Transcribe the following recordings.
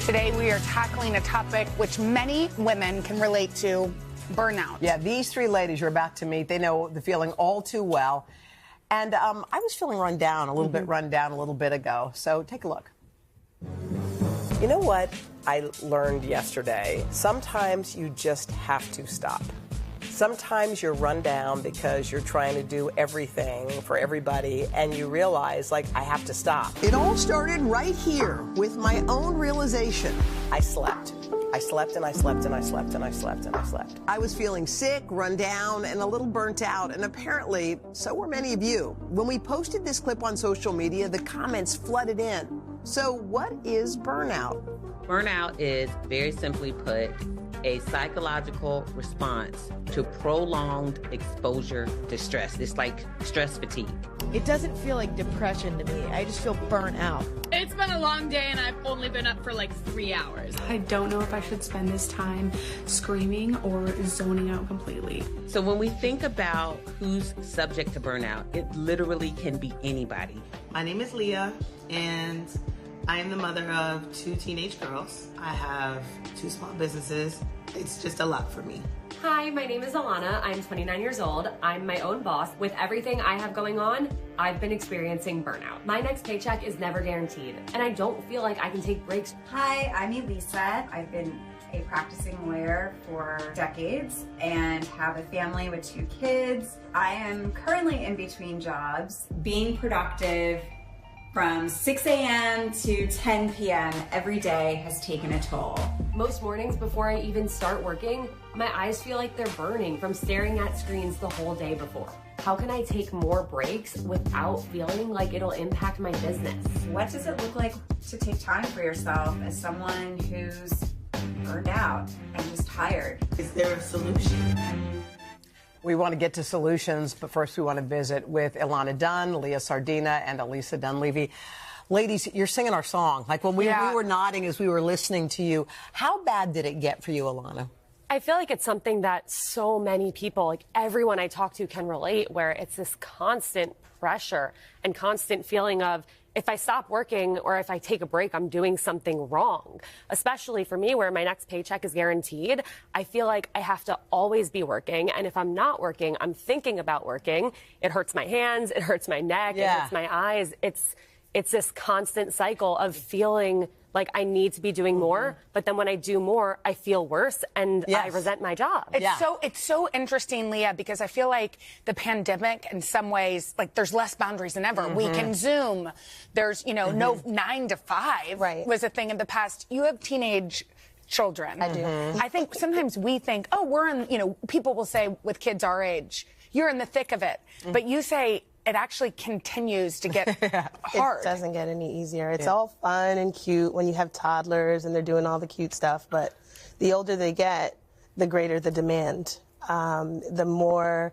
Today we are tackling a topic which many women can relate to, burnout. Yeah, these three ladies you're about to meet, they know the feeling all too well. And I was feeling run down, a little bit run down a little bit ago. So take a look. You know what I learned yesterday? Sometimes you just have to stop. Sometimes you're run down because you're trying to do everything for everybody and you realize, like, I have to stop. It all started right here with my own realization. I slept. I slept and I slept and I slept and I slept and I slept. I was feeling sick, run down, and a little burnt out, and apparently so were many of you. When we posted this clip on social media, the comments flooded in. So what is burnout? Burnout is, very simply put, a psychological response to prolonged exposure to stress. It's like stress fatigue. It doesn't feel like depression to me. I just feel burnt out. It's been a long day and I've only been up for like 3 hours. I don't know if I should spend this time screaming or zoning out completely. So when we think about who's subject to burnout, it literally can be anybody. My name is Leah, and I am the mother of 2 teenage girls. I have 2 small businesses. It's just a lot for me. Hi, my name is Alana. I'm 29 years old. I'm my own boss. With everything I have going on, I've been experiencing burnout. My next paycheck is never guaranteed, and I don't feel like I can take breaks. Hi, I'm Elisa. I've been a practicing lawyer for decades and have a family with 2 kids. I am currently in between jobs. Being productive from 6 a.m. to 10 p.m. every day has taken a toll. Most mornings before I even start working, my eyes feel like they're burning from staring at screens the whole day before. How can I take more breaks without feeling like it'll impact my business? What does it look like to take time for yourself as someone who's burned out and just tired? Is there a solution? We want to get to solutions, but first we want to visit with Ilana Dunn, Leah Sardina, and Elisa Dunleavy. Ladies, you're singing our song. Like when we were nodding as we were listening to you. How bad did it get for you, Ilana? I feel like it's something that so many people, like everyone I talk to, can relate, where it's this constant pressure and constant feeling of, if I stop working or if I take a break, I'm doing something wrong. Especially for me, where my next paycheck is guaranteed, I feel like I have to always be working. And if I'm not working, I'm thinking about working. It hurts my hands, it hurts my neck, it hurts my eyes. It's this constant cycle of feeling like I need to be doing more, but then when I do more, I feel worse and I resent my job. It's so interesting, Leah, because I feel like the pandemic, in some ways, like there's less boundaries than ever. We can Zoom. There's, you know, no 9 to 5 was a thing in the past. You have teenage children. I do. I think sometimes we think, oh, we're in, you know, people will say with kids our age, you're in the thick of it. But you say, it actually continues to get hard. It doesn't get any easier. It's all fun and cute when you have toddlers and they're doing all the cute stuff, but the older they get, the greater the demand. The more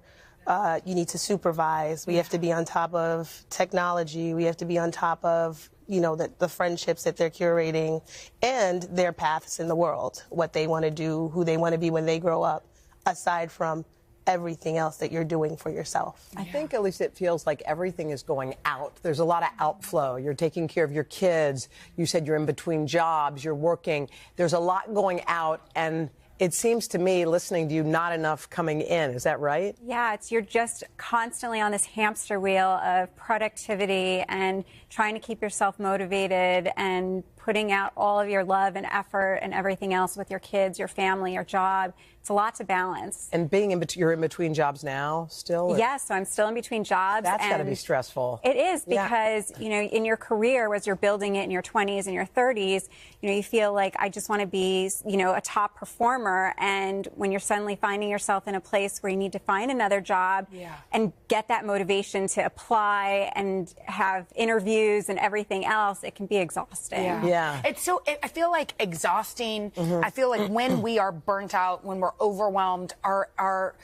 you need to supervise. We have to be on top of technology. We have to be on top of, you know, the friendships that they're curating and their paths in the world, what they want to do, who they want to be when they grow up, aside from everything else that you're doing for yourself. I think at least it feels like everything is going out. There's a lot of outflow. You're taking care of your kids. You said you're in between jobs. You're working. There's a lot going out, and it seems to me, listening to you, not enough coming in. Is that right? Yeah, you're just constantly on this hamster wheel of productivity and trying to keep yourself motivated and putting out all of your love and effort and everything else with your kids, your family, your job. It's a lot to balance. And being you're in between jobs now still? Yes, so I'm still in between jobs. That's got to be stressful. It is, because, you know, in your career, as you're building it in your 20s and your 30s, you know, you feel like I just want to be, you know, a top performer. And when you're suddenly finding yourself in a place where you need to find another job and get that motivation to apply and have interviews and everything else, it can be exhausting. It's so, I feel like exhausting. I feel like when we are burnt out, when we're overwhelmed, our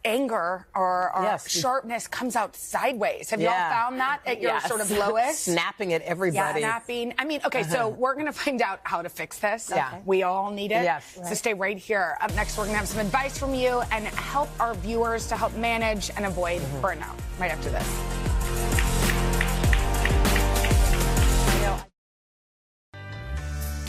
anger or our sharpness comes out sideways. Have y'all found that at your sort of lowest? Snapping at everybody. Snapping. I mean, okay, so we're going to find out how to fix this. We all need it. So stay right here. Up next, we're going to have some advice from you and help our viewers to help manage and avoid burnout right after this.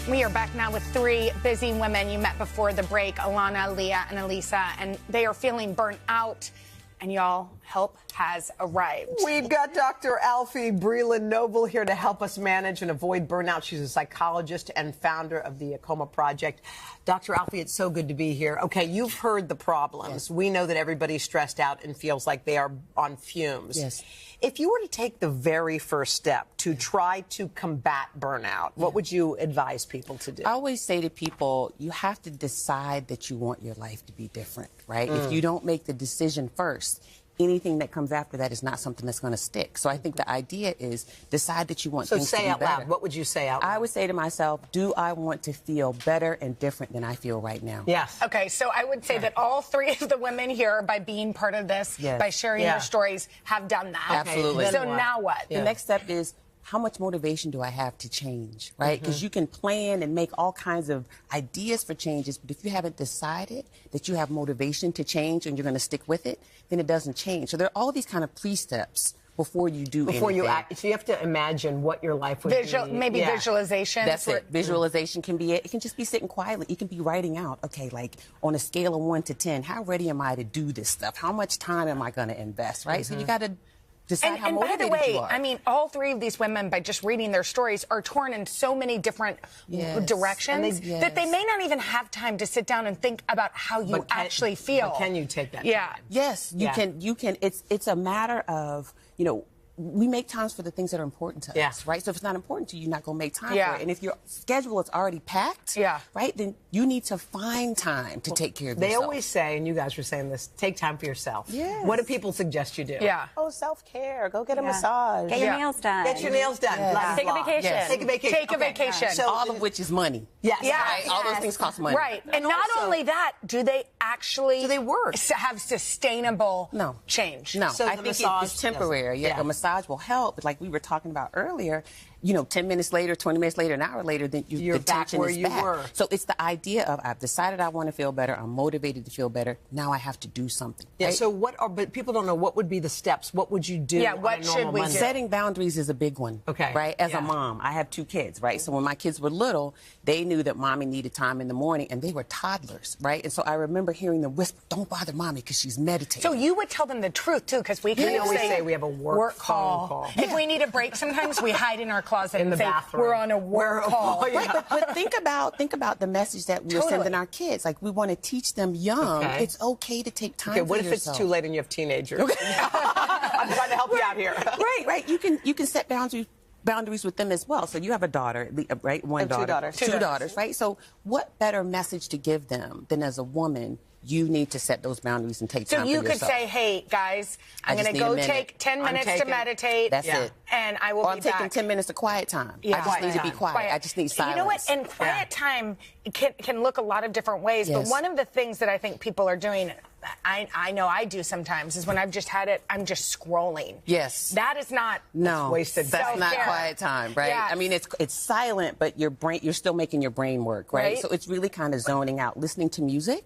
We are back now with three busy women you met before the break, Alana, Leah, and Elisa, and they are feeling burnt out. And y'all, help has arrived. We've got Dr. Alfiee Breland-Noble here to help us manage and avoid burnout. She's a psychologist and founder of the Coma Project. Dr. Alfiee, it's so good to be here. Okay, you've heard the problems. Yes. We know that everybody's stressed out and feels like they are on fumes. Yes. If you were to take the very first step to try to combat burnout, what would you advise people to do? I always say to people, you have to decide that you want your life to be different, right? If you don't make the decision first, anything that comes after that is not something that's going to stick. So I think the idea is decide that you want things to be better. So say out loud. What would you say out loud? I would say to myself, do I want to feel better and different than I feel right now? Yes. Okay, so I would say that all three of the women here, by being part of this, by sharing their stories, have done that. Absolutely. So now what? The next step is, how much motivation do I have to change, right? Because you can plan and make all kinds of ideas for changes, but if you haven't decided that you have motivation to change and you're going to stick with it, then it doesn't change. So there are all these kind of pre-steps before you do anything. You act, so you have to imagine what your life would be. Maybe visualization. That's it. Visualization can be it. It can just be sitting quietly. You can be writing out, okay, like on a scale of 1 to 10, how ready am I to do this stuff? How much time am I going to invest, right? So you got to decide how motivated by the way, you are. I mean, all three of these women, by just reading their stories, are torn in so many different directions that they may not even have time to sit down and think about how you actually feel. But can you take that? Yeah. Yes, you can. You can. It's a matter of, you know, we make times for the things that are important to us, right? So if it's not important to you, you're not going to make time for it. And if your schedule is already packed, right, then you need to find time to take care of yourself. They always say, and you guys were saying this, take time for yourself. Yes. What do people suggest you do? Oh, self-care. Go get a massage. Get your nails done. Get your nails done. Yes. Take a vacation. Yes. Take a vacation. Take a vacation. So all of which is money. Yes. Right? All those things cost money. Right. And not only that, do they actually work? Have sustainable change? No. So I think it's temporary. A massage will help. Like we were talking about earlier, you know, 10 minutes later, 20 minutes later, an hour later, then you're the back tension where is you back. were. So it's the idea of, I've decided I want to feel better. I'm motivated to feel better. Now I have to do something. Yeah. Right? So but people don't know what would be the steps. What would you do? Yeah. What should we do? Setting boundaries is a big one. Okay. Right. As a mom, I have 2 kids. Right. So when my kids were little, they knew that mommy needed time in the morning, and they were toddlers. Right. And so I remember hearing them whisper, "Don't bother mommy because she's meditating." So you would tell them the truth too, because we can always say we have a work call. If we need a break, sometimes we hide in our closet in the and say bathroom. we're on a work call. Right, but think about the message that we're sending our kids. Like, we want to teach them young. It's okay to take time. Okay, what if it's too late and you have teenagers? I'm trying to help you out here. Right. You can set boundaries with them as well. So you have a daughter, right? One daughter. 2 daughters. 2 daughters, right? So what better message to give them than, as a woman, you need to set those boundaries and take time for yourself. So you could say, hey, guys, I'm going to go take 10 minutes to meditate. That's it. And I will be back. I'm taking 10 minutes of quiet time. I just need to be quiet. I just need silence. You know what? And quiet time can look a lot of different ways. But one of the things that I think people are doing, I know I do sometimes, is when I've just had it, I'm just scrolling. Yes. That is not wasted. That's not quiet time, right? Yes. I mean, it's silent, but you're still making your brain work, right? So it's really kind of zoning out, listening to music.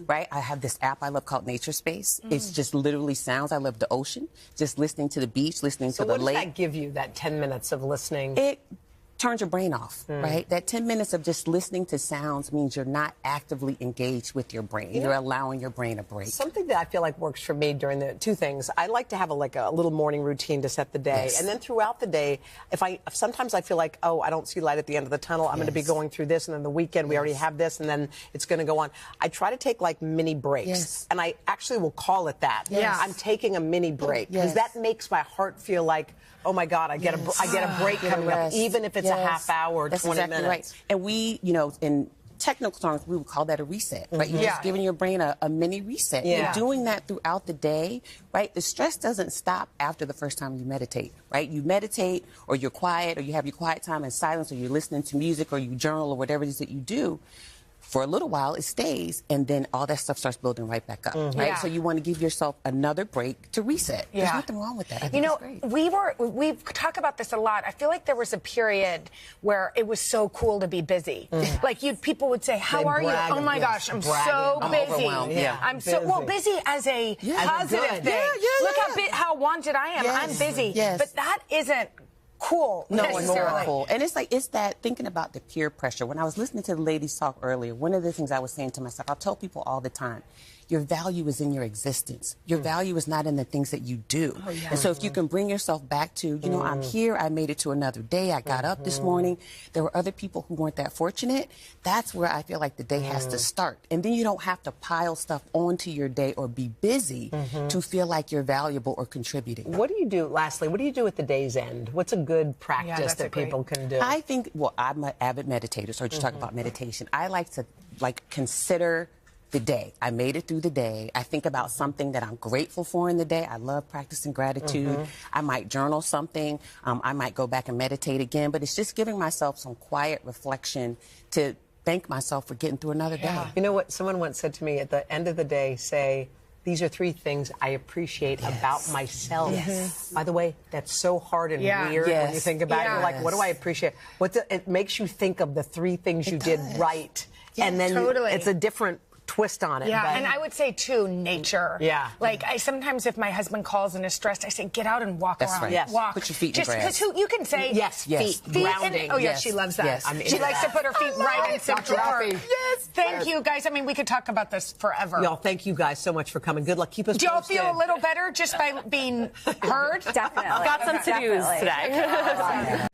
Right? I have this app I love called Nature Space. It's just literally sounds. I love the ocean. Just listening to the beach, listening to the lake. So what does that give you, that 10 minutes of listening? It turns your brain off, right? That 10 minutes of just listening to sounds means you're not actively engaged with your brain. You're allowing your brain a break. Something that I feel like works for me during the 2 things. I like to have a little morning routine to set the day. And then throughout the day, sometimes I feel like, oh, I don't see light at the end of the tunnel. I'm going to be going through this, and then the weekend we already have this, and then it's going to go on. I try to take like mini breaks. And I actually will call it that. I'm taking a mini break, because that makes my heart feel like, oh my God, I get a break coming up, even if it's a half hour, That's 20 exactly minutes. Right. And we, you know, in technical terms, we would call that a reset, right? You're just giving your brain a mini reset. You're doing that throughout the day, right? The stress doesn't stop after the first time you meditate, right? You meditate, or you're quiet, or you have your quiet time in silence, or you're listening to music, or you journal, or whatever it is that you do. For a little while, it stays, and then all that stuff starts building right back up, right? So you want to give yourself another break to reset. There's nothing wrong with that. I think it's great. We talk about this a lot. I feel like there was a period where it was so cool to be busy. Like people would say, "How are you?" Oh my gosh, I'm so busy. I'm so busy as a positive thing. Look how wanted I am. I'm busy. But that isn't cool. No one's more necessarily. cool. And it's that thinking about the peer pressure. When I was listening to the ladies talk earlier, one of the things I was saying to myself, I tell people all the time, your value is in your existence. Your value is not in the things that you do. Oh, yeah. And so if you can bring yourself back to, you know, I'm here, I made it to another day, I got up this morning, there were other people who weren't that fortunate, that's where I feel like the day has to start. And then you don't have to pile stuff onto your day or be busy to feel like you're valuable or contributing. What do you do, lastly, what do you do at the day's end? What's a good practice that people can do? I think, well, I'm an avid meditator, so just talking about meditation. I like to, consider the day. I made it through the day. I think about something that I'm grateful for in the day. I love practicing gratitude. I might journal something. I might go back and meditate again, but it's just giving myself some quiet reflection to thank myself for getting through another day. You know what? Someone once said to me, at the end of the day, say, these are 3 things I appreciate about myself. By the way, that's so hard and weird when you think about it. You're like, what do I appreciate? It makes you think of the 3 things you did right. And then it's a different twist on it. Yeah, but... and I would say, too, nature. Yeah. Like, I sometimes, if my husband calls and is stressed, I say, get out and walk around. Right. Yes. Walk. Put your feet in the grass. Because you can say feet. Grounding. Oh, yeah, she loves that. Yes. She likes to put her feet right in Central Park. Yes. Thank you, guys. I mean, we could talk about this forever. Y'all, thank you guys so much for coming. Good luck. Keep us Do y'all posted. feel a little better just by being heard? Definitely. Got some to-dos today.